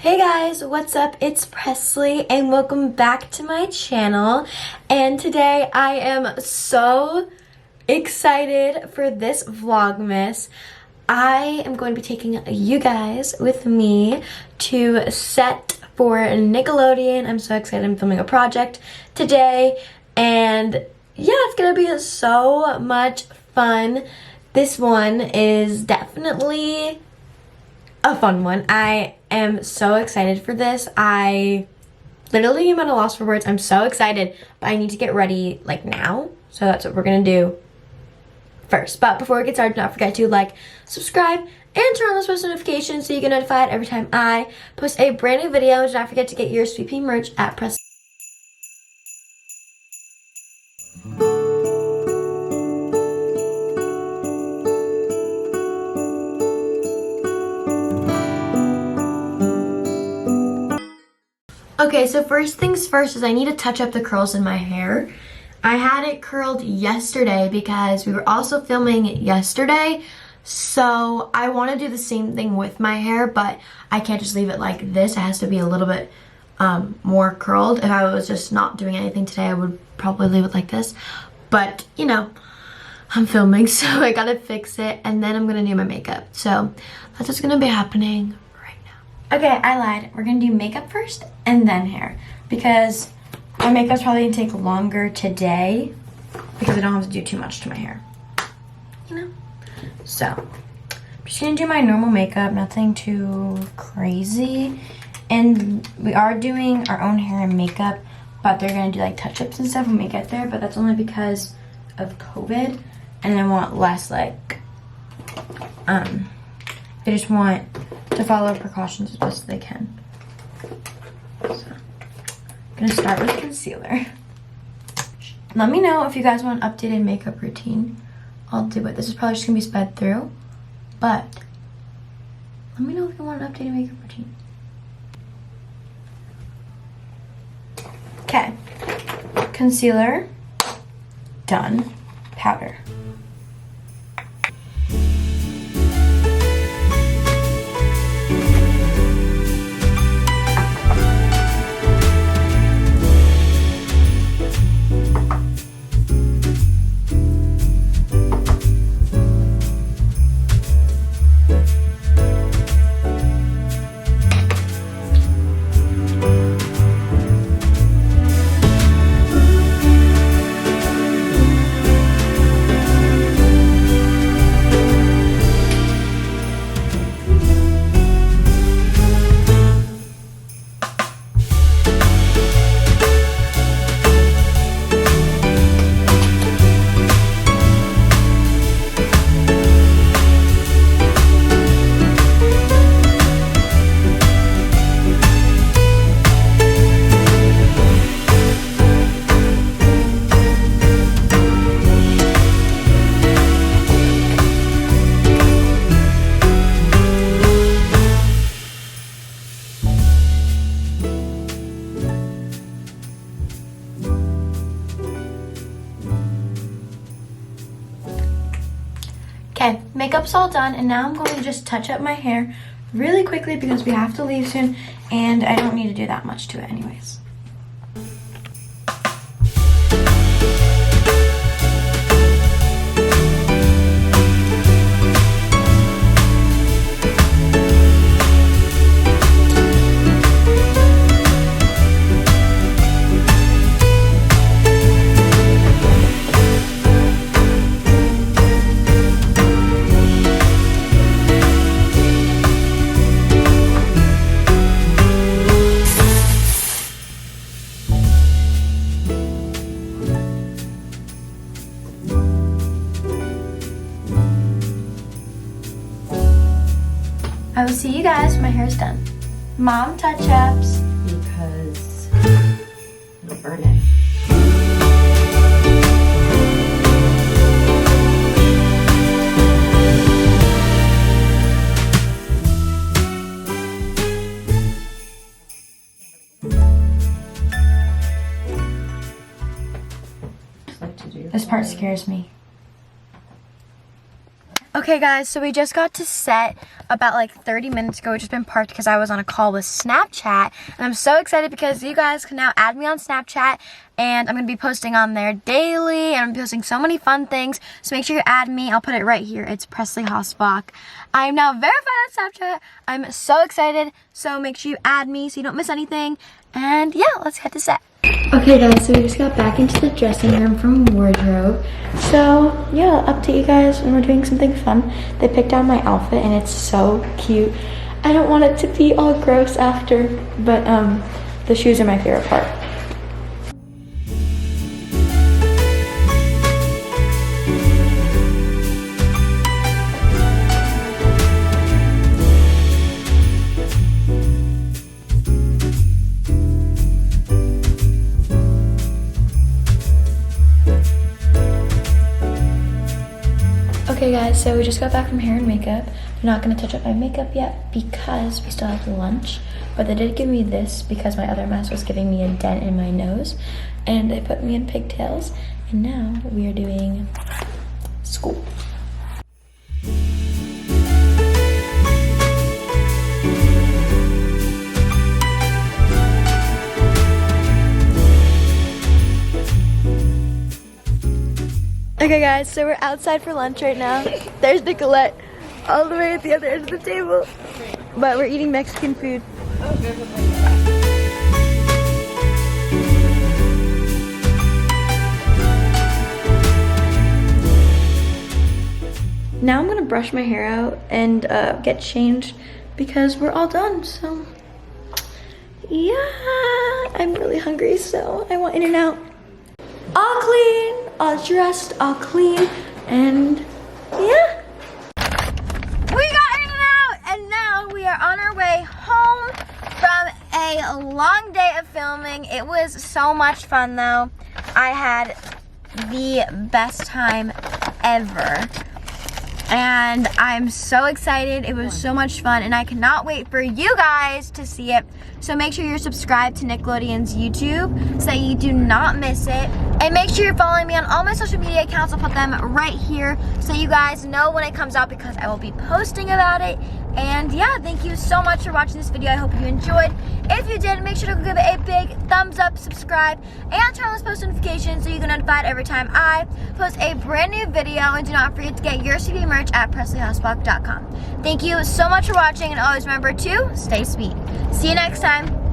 Hey guys, what's up? It's Presley and welcome back to my channel. And today I am so excited for this Vlogmas. I am going to be taking you guys with me to set for Nickelodeon. I'm so excited. I'm filming a project today and yeah, it's gonna be so much fun. This one is definitely a fun one. I am so excited for this. I literally am at a loss for words. I'm so excited, but I need to get ready like now. So that's what we're gonna do first. But before we get started, don't forget to like, subscribe, and turn on those post notifications so you get notified every time I post a brand new video. Do not forget to get your Sweet Pea merch at Pressley. Okay, so first things first is I need to touch up the curls in my hair. I had it curled yesterday because we were also filming yesterday. So I want to do the same thing with my hair, but I can't just leave it like this. It has to be a little bit more curled. If I was just not doing anything today, I would probably leave it like this. But, you know, I'm filming, so I gotta fix it. And then I'm gonna do my makeup. So that's what's gonna be happening. Okay, I lied. We're gonna do makeup first and then hair because my makeup's probably gonna take longer today because I don't have to do too much to my hair, you know? So, I'm just gonna do my normal makeup, nothing too crazy. And we are doing our own hair and makeup, but they're gonna do like touch-ups and stuff when we get there, but that's only because of COVID. And I want less like, I just want to follow precautions as best as they can. So, I'm gonna start with concealer. Let me know if you guys want an updated makeup routine. I'll do it. This is probably just gonna be sped through, but let me know if you want an updated makeup routine. Okay, concealer, done. Powder. Okay, makeup's all done, and now I'm going to just touch up my hair really quickly because we have to leave soon, and I don't need to do that much to it anyways. I will see you guys when my hair is done. Mom touch-ups. Because it'll burn it. This part scares me. Okay. Okay guys, so we just got to set about like 30 minutes ago. We've just been parked because I was on a call with Snapchat. And I'm so excited because you guys can now add me on Snapchat. And I'm going to be posting on there daily. And I'm posting so many fun things. So make sure you add me. I'll put it right here. It's Pressley Hosbach. I'm now verified on Snapchat. I'm so excited. So make sure you add me so you don't miss anything. And yeah, let's head to set. Okay guys, so we just got back into the dressing room from wardrobe. So yeah, I'll update you guys when we're doing something fun. They picked out my outfit and it's so cute. I don't want it to be all gross after, but the shoes are my favorite part. Okay guys, so we just got back from hair and makeup. I'm not going to touch up my makeup yet because we still have lunch. But they did give me this because my other mask was giving me a dent in my nose. And they put me in pigtails. And now we are doing school. Okay guys, so we're outside for lunch right now. There's Nicolette all the way at the other end of the table. But we're eating Mexican food. Now I'm gonna brush my hair out and get changed because we're all done, so yeah. I'm really hungry, so I want In-N-Out. All clean, all dressed, all clean, and yeah. We got In-N-Out, and now we are on our way home from a long day of filming. It was so much fun though. I had the best time ever. And I'm so excited. It was so much fun, and I cannot wait for you guys to see it. So make sure you're subscribed to Nickelodeon's YouTube so that you do not miss it. And make sure you're following me on all my social media accounts. I'll put them right here so you guys know when it comes out because I will be posting about it. And yeah, thank you so much for watching this video. I hope you enjoyed. If you did, make sure to give it a big thumbs up, subscribe, and turn on those post notifications so you get notified every time I post a brand new video. And do not forget to get your CD merch at PressleyHosbach.com. Thank you so much for watching, and always remember to stay sweet. See you next time.